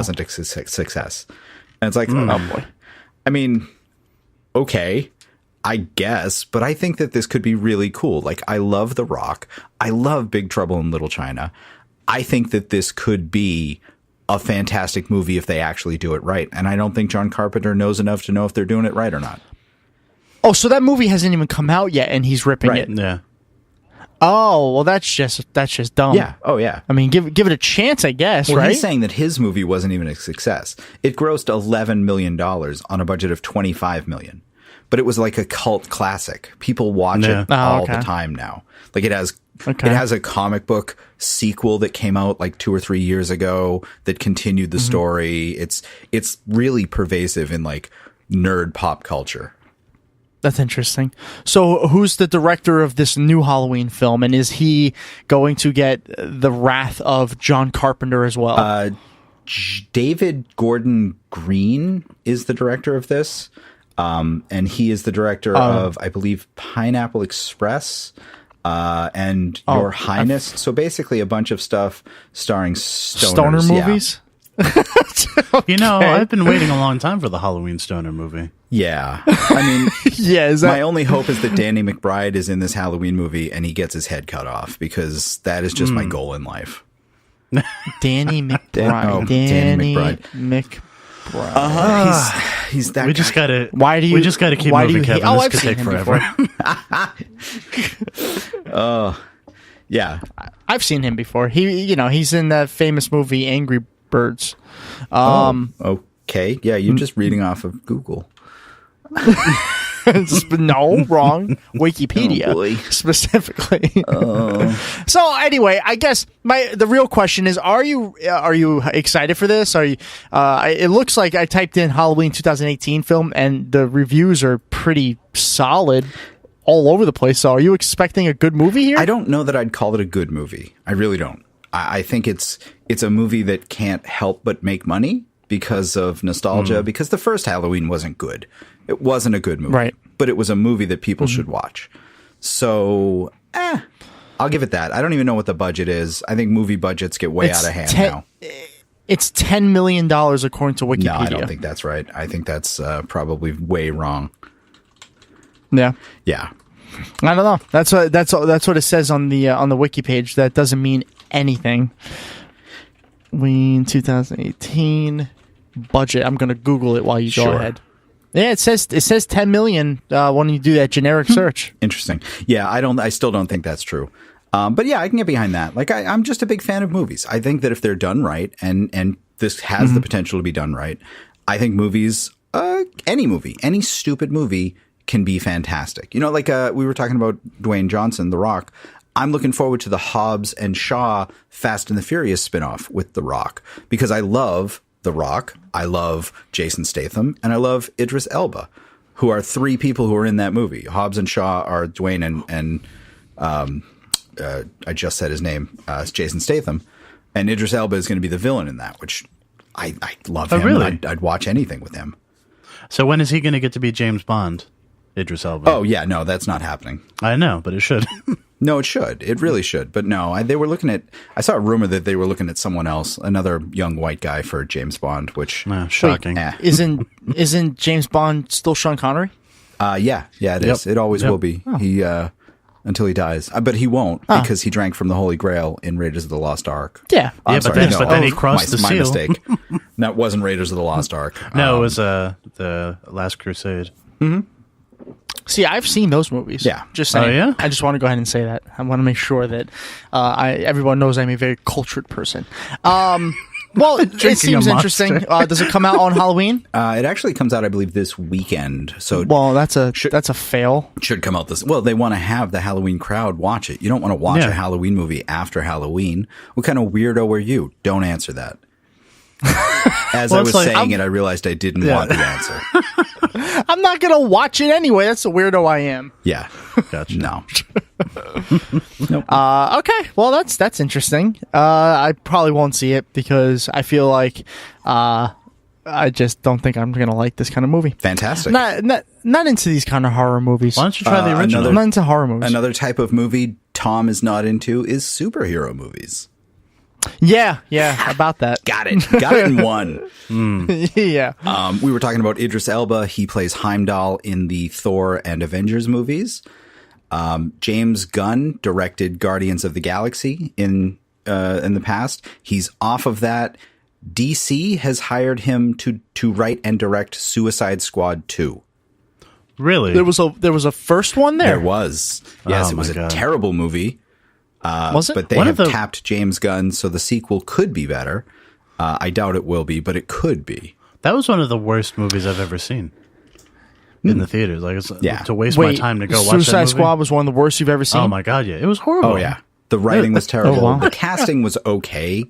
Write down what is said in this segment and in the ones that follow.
wasn't a success. And it's like, oh boy. I mean, okay, I guess, but I think that this could be really cool. Like, I love The Rock. I love Big Trouble in Little China. I think that this could be a fantastic movie if they actually do it right. And I don't think John Carpenter knows enough to know if they're doing it right or not. Oh, so that movie hasn't even come out yet, and he's ripping it. Yeah. Oh, well, that's just dumb. Yeah. Oh, yeah. I mean, give it a chance, I guess, well, right? He's saying that his movie wasn't even a success. It grossed $11 million on a budget of $25 million. But it was like a cult classic. People watch it all the time now. Like, it has a comic book sequel that came out like 2 or 3 years ago that continued the story. It's really pervasive in like nerd pop culture. That's interesting. So who's the director of this new Halloween film, and is he going to get the wrath of John Carpenter as well? David Gordon Green is the director of this, and he is the director of, I believe, Pineapple Express and Your Highness. So basically a bunch of stuff starring stoners. Stoner movies? Okay. You know, I've been waiting a long time for the Halloween stoner movie. Yeah. I mean, my only hope is that Danny McBride is in this Halloween movie and he gets his head cut off, because that is just my goal in life. Danny McBride. Danny McBride. He's that. We guy. just gotta. Why do you? We just gotta keep moving, Kevin. This could take forever. Yeah. I've seen him before. He's in that famous movie Angry Birds. Okay. Yeah, you're just reading off of Google. No, wrong. Wikipedia specifically. So anyway, I guess the real question is: Are you excited for this? Are you? It looks like I typed in Halloween 2018 film, and the reviews are pretty solid all over the place. So, are you expecting a good movie here? I don't know that I'd call it a good movie. I really don't. I think it's a movie that can't help but make money because of nostalgia, because the first Halloween wasn't good. It wasn't a good movie. Right. But it was a movie that people should watch. So, I'll give it that. I don't even know what the budget is. I think movie budgets get way out of hand now. It's $10 million according to Wikipedia. No, I don't think that's right. I think that's probably way wrong. Yeah. Yeah. I don't know. That's what it says on the wiki page. That doesn't mean anything. Halloween 2018 budget. I'm going to Google it while you go ahead. Yeah, it says 10 million when you do that generic search. Interesting. Yeah, I still don't think that's true. But yeah, I can get behind that. Like, I'm just a big fan of movies. I think that if they're done right, and this has the potential to be done right, I think movies, any stupid movie can be fantastic. You know, like we were talking about Dwayne Johnson, The Rock. I'm looking forward to the Hobbs and Shaw Fast and the Furious spinoff with The Rock, because I love The Rock, I love Jason Statham, and I love Idris Elba, who are three people who are in that movie. Hobbs and Shaw are Dwayne and I just said his name, Jason Statham, and Idris Elba is going to be the villain in that, which I love him. Really? I'd watch anything with him. So when is he going to get to be James Bond, Idris Elba? Oh, yeah, no, that's not happening. I know, but it should. No, it should. It really should. But no, I saw a rumor that they were looking at someone else, another young white guy for James Bond, which... shocking. Isn't James Bond still Sean Connery? Yeah, it is. It always will be. Oh. He until he dies. But he won't, because he drank from the Holy Grail in Raiders of the Lost Ark. Yeah. But then he crossed the seal. My mistake. That wasn't Raiders of the Lost Ark. No, it was the Last Crusade. Mm-hmm. See, I've seen those movies. Yeah. Just saying. Oh, yeah? I just want to go ahead and say that. I want to make sure that everyone knows I'm a very cultured person. Well, it seems interesting. Does it come out on Halloween? It actually comes out, I believe, this weekend. So, well, that's a fail. Should come out this. Well, they want to have the Halloween crowd watch it. You don't want to watch a Halloween movie after Halloween. What kind of weirdo are you? Don't answer that. As I was saying it, I realized I didn't want the answer. I'm not going to watch it anyway. That's the weirdo I am. Yeah. Gotcha. No. Nope. Okay. Well, that's interesting. I probably won't see it because I feel like I just don't think I'm going to like this kind of movie. Fantastic. Not into these kind of horror movies. Why don't you try the original? I'm not into horror movies. Another type of movie Tom is not into is superhero movies. Yeah, about that. Got it in one. Yeah. We were talking about Idris Elba. He plays Heimdall in the Thor and Avengers movies. James Gunn directed Guardians of the Galaxy in the past. He's off of that. DC has hired him to write and direct Suicide Squad 2. Really? There was a first one there. There was. Yes, it was a terrible movie. Was it? But they have tapped James Gunn, so the sequel could be better. I doubt it will be, but it could be. That was one of the worst movies I've ever seen in the theaters. Like, to waste my time to go watch that movie. Suicide Squad was one of the worst you've ever seen? Oh my god, yeah. It was horrible. Oh yeah. The writing was terrible. Oh, wow. The casting was okay.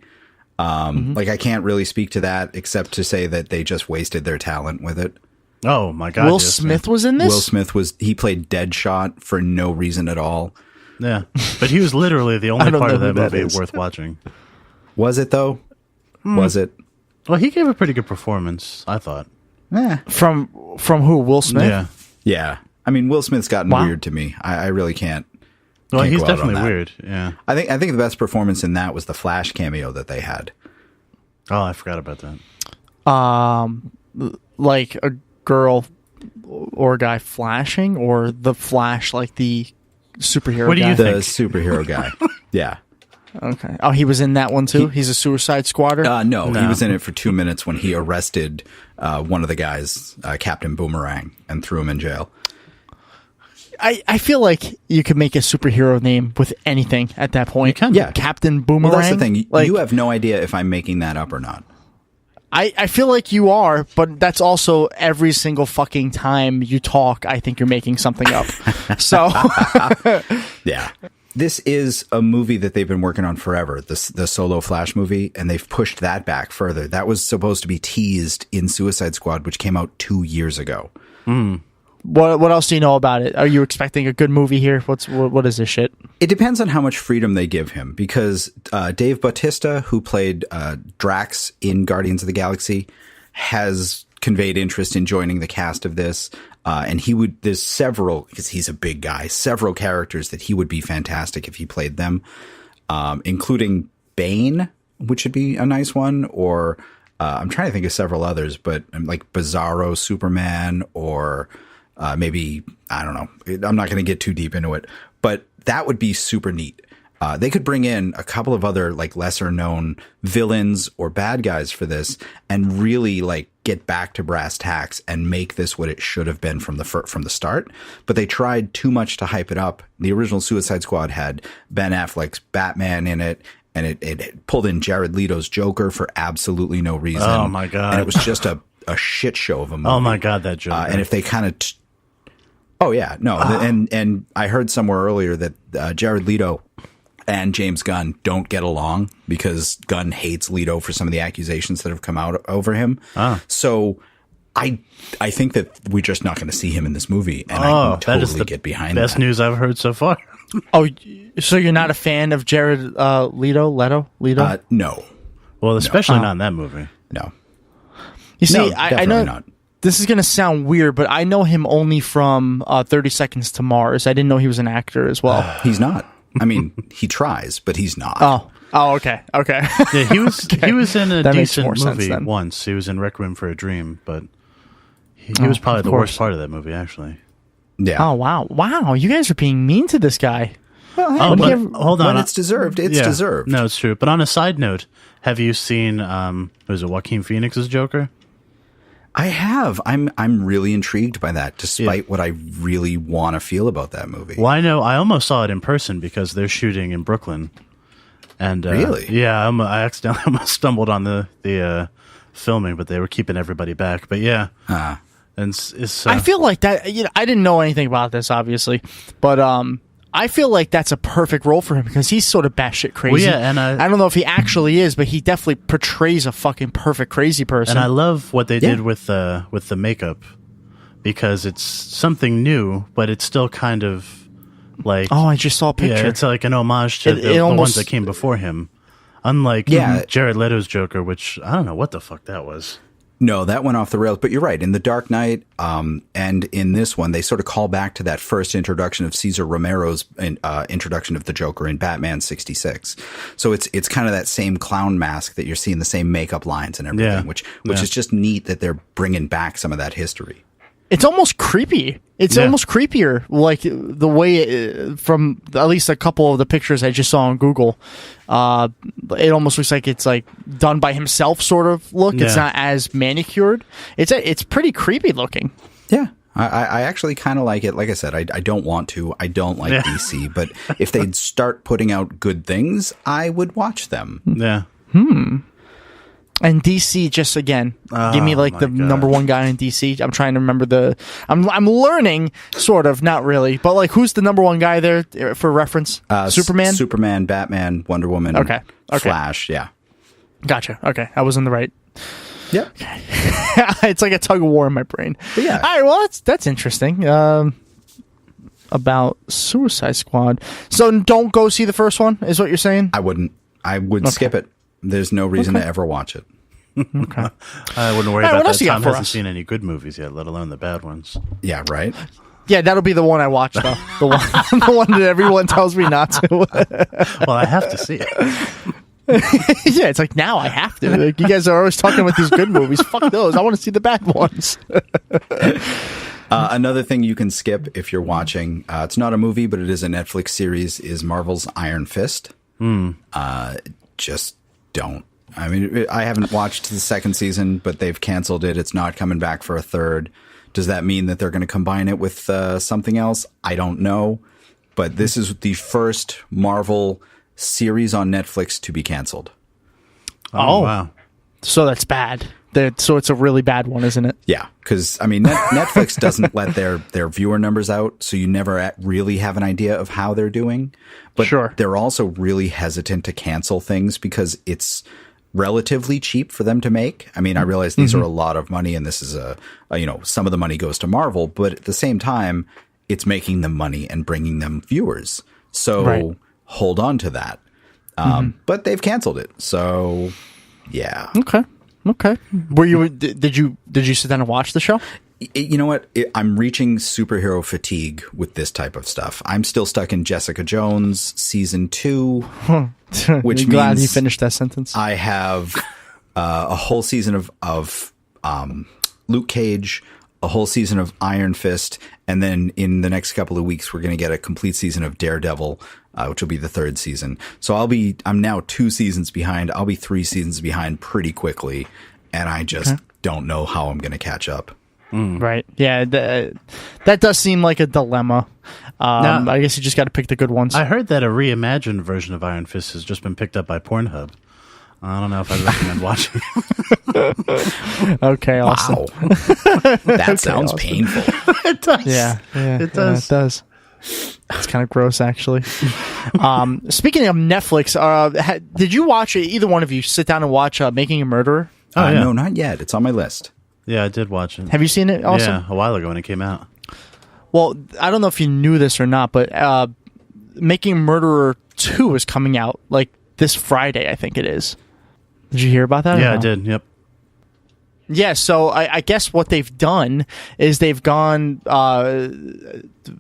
Like, I can't really speak to that except to say that they just wasted their talent with it. Oh my god. Will Smith was in this? Will Smith he played Deadshot for no reason at all. Yeah. But he was literally the only part of that movie worth watching. Was it though? Was it? Well, he gave a pretty good performance, I thought. From who? Will Smith? Yeah. Yeah. I mean, Will Smith's gotten weird to me. I really can't. Well, he's go out on definitely that. weird. Yeah. I think the best performance in that was the Flash cameo that they had. Oh, I forgot about that. Like a girl or a guy flashing, or the Flash, like the superhero What do guy? you The think? superhero guy. Yeah. Okay. Oh, he was in that one too? He's a Suicide Squatter? No, he was in it for 2 minutes when he arrested one of the guys, Captain Boomerang, and threw him in jail. I feel like you could make a superhero name with anything at that point. Yeah. Captain Boomerang. Well, that's the thing. Like, You have no idea if I'm making that up or not. I feel like you are, but that's also every single fucking time you talk, I think you're making something up. So, Yeah. This is a movie that they've been working on forever, the solo Flash movie, and they've pushed that back further. That was supposed to be teased in Suicide Squad, which came out 2 years ago. what else do you know about it? Are you expecting a good movie here? What is this shit? It depends on how much freedom they give him, because Dave Bautista, who played Drax in Guardians of the Galaxy, has conveyed interest in joining the cast of this. And there's several, because he's a big guy, several characters that he would be fantastic if he played them, including Bane, which would be a nice one, or I'm trying to think of several others, but like Bizarro Superman, or maybe, I don't know. I'm not going to get too deep into it, but that would be super neat. They could bring in a couple of other like lesser known villains or bad guys for this and really like get back to brass tacks and make this what it should have been from the start. But they tried too much to hype it up. The original Suicide Squad had Ben Affleck's Batman in it, and it pulled in Jared Leto's Joker for absolutely no reason. Oh my god. And it was just a shit show of a movie. Oh my god, that Joker. And if they kind of oh yeah, no. And I heard somewhere earlier that Jared Leto and James Gunn don't get along because Gunn hates Leto for some of the accusations that have come out over him. So I think that we're just not going to see him in this movie, and I can totally get behind that. Best news I've heard so far. Oh, so you're not a fan of Jared Leto? No. Well, especially not in that movie. No. You see, No, I know not. this is going to sound weird, but I know him only from 30 Seconds to Mars. I didn't know he was an actor as well. He's not. I mean, he tries, but he's not. Oh, okay. Yeah, he was in a That makes decent more sense movie then. once. He was in Requiem for a Dream, but he was probably the worst part of that movie, actually. Yeah. Oh, wow. You guys are being mean to this guy. Oh, but hold on. When it's deserved, it's deserved. No, it's true. But on a side note, have you seen was it Joaquin Phoenix's Joker? I have. I'm really intrigued by that, despite what I really want to feel about that movie. Well, I know. I almost saw it in person because they're shooting in Brooklyn. And Really? Yeah, I accidentally almost stumbled on the filming, but they were keeping everybody back. But yeah, and it's I feel like that. I didn't know anything about this, obviously, but I feel like that's a perfect role for him because he's sort of batshit crazy. Well, yeah, and I don't know if he actually is, but he definitely portrays a fucking perfect crazy person. And I love what they did with the makeup because it's something new, but it's still kind of like I just saw a picture. Yeah, it's like an homage to the ones that came before him. Unlike Jared Leto's Joker, which I don't know what the fuck that was. No, that went off the rails. But you're right. In The Dark Knight, and in this one, they sort of call back to that first introduction of Cesar Romero's introduction of the Joker in Batman 66. So it's kind of that same clown mask that you're seeing, the same makeup lines and everything, which is just neat that they're bringing back some of that history. It's almost creepy. It's almost creepier, like the way from at least a couple of the pictures I just saw on Google. It almost looks like it's like done by himself, sort of look. Yeah. It's not as manicured. It's pretty creepy looking. Yeah, I actually kind of like it. Like I said, I don't want to. I don't like DC, but if they'd start putting out good things, I would watch them. Yeah. And DC, just again, give me like the number one guy in DC. I'm trying to remember I'm learning, sort of, not really, but like who's the number one guy there for reference? Superman, Batman, Wonder Woman. Okay. Flash. Yeah. Gotcha. Okay, I was in the right. Yep. It's like a tug of war in my brain. But yeah. All right. Well, that's interesting. About Suicide Squad. So don't go see the first one, is what you're saying? I wouldn't. I would skip it. There's no reason to ever watch it. Okay. I wouldn't worry about that. Tom hasn't seen any good movies yet, let alone the bad ones. Yeah, right? Yeah, that'll be the one I watch, though. The one that everyone tells me not to. Well, I have to see it. Yeah, it's like, now I have to. Like, you guys are always talking about these good movies. Fuck those. I want to see the bad ones. Another thing you can skip if you're watching, it's not a movie, but it is a Netflix series, is Marvel's Iron Fist. Just don't. I mean, I haven't watched the second season, but they've canceled it. It's not coming back for a third. Does that mean that they're going to combine it with something else? I don't know. But this is the first Marvel series on Netflix to be canceled. Oh, wow. So that's bad. So it's a really bad one, isn't it? Yeah, because, I mean, Netflix doesn't let their viewer numbers out, so you never really have an idea of how they're doing. But they're also really hesitant to cancel things because it's relatively cheap for them to make. I mean, I realize these are a lot of money, and this is some of the money goes to Marvel, but at the same time, it's making them money and bringing them viewers. So hold on to that. But they've canceled it, so yeah. Okay. Were you? Did you sit down and watch the show? You know what? I'm reaching superhero fatigue with this type of stuff. I'm still stuck in Jessica Jones season 2, which means glad you finished that sentence. I have a whole season of Luke Cage, a whole season of Iron Fist, and then in the next couple of weeks we're going to get a complete season of Daredevil, which will be the 3rd season. So I'm now 2 seasons behind. I'll be 3 seasons behind pretty quickly, and I just don't know how I'm going to catch up. Right. Yeah, that does seem like a dilemma. Now, I guess you just got to pick the good ones. I heard that a reimagined version of Iron Fist has just been picked up by Pornhub. I don't know if I'd recommend watching it. Okay, awesome. Wow. That sounds painful. It does. Yeah, it does. It does. It's kind of gross, actually. Speaking of Netflix, did you watch, either one of you, sit down and watch Making a Murderer? No, not yet. It's on my list. Yeah, I did watch it. Have you seen it also? Yeah, a while ago when it came out. Well, I don't know if you knew this or not, but Making a Murderer 2 is coming out like this Friday, I think it is. Did you hear about that? Yeah, I did. Yep. Yeah, so I guess what they've done is they've gone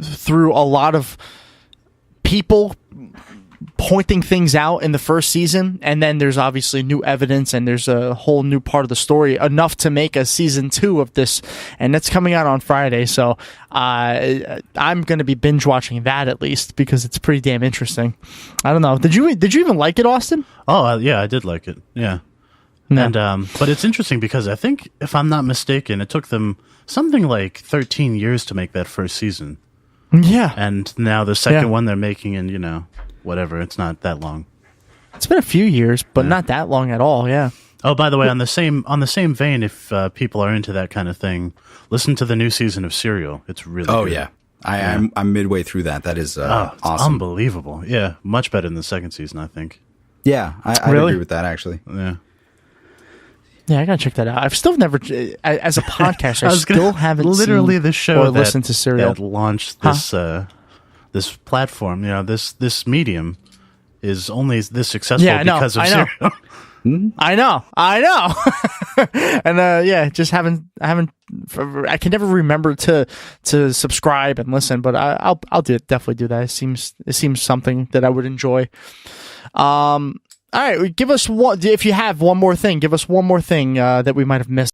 through a lot of people pointing things out in the first season, and then there's obviously new evidence, and there's a whole new part of the story, enough to make a season 2 of this, and that's coming out on Friday. So I'm going to be binge watching that, at least, because it's pretty damn interesting. I don't know. Did you even like it, Austin? Oh yeah, I did like it. Yeah. No. And but it's interesting because I think, if I'm not mistaken, it took them something like 13 years to make that first season. Yeah. And now the second one they're making in, whatever, it's not that long. It's been a few years, but not that long at all. Yeah. Oh, by the way, on the same vein, if people are into that kind of thing, listen to the new season of Serial. It's really good. Yeah. I'm midway through that. That is awesome. Unbelievable. Yeah, much better than the second season, I think. Yeah, I really agree with that, actually. Yeah. Yeah, I gotta check that out. I've still never, as a podcaster, I still haven't literally seen the show or listened to Serial. That launched this this platform. This medium is only this successful because of Serial. I know. And just I can never remember to subscribe and listen, but I'll definitely do that. It seems something that I would enjoy. All right, give us one. If you have one more thing, give us one more thing that we might have missed.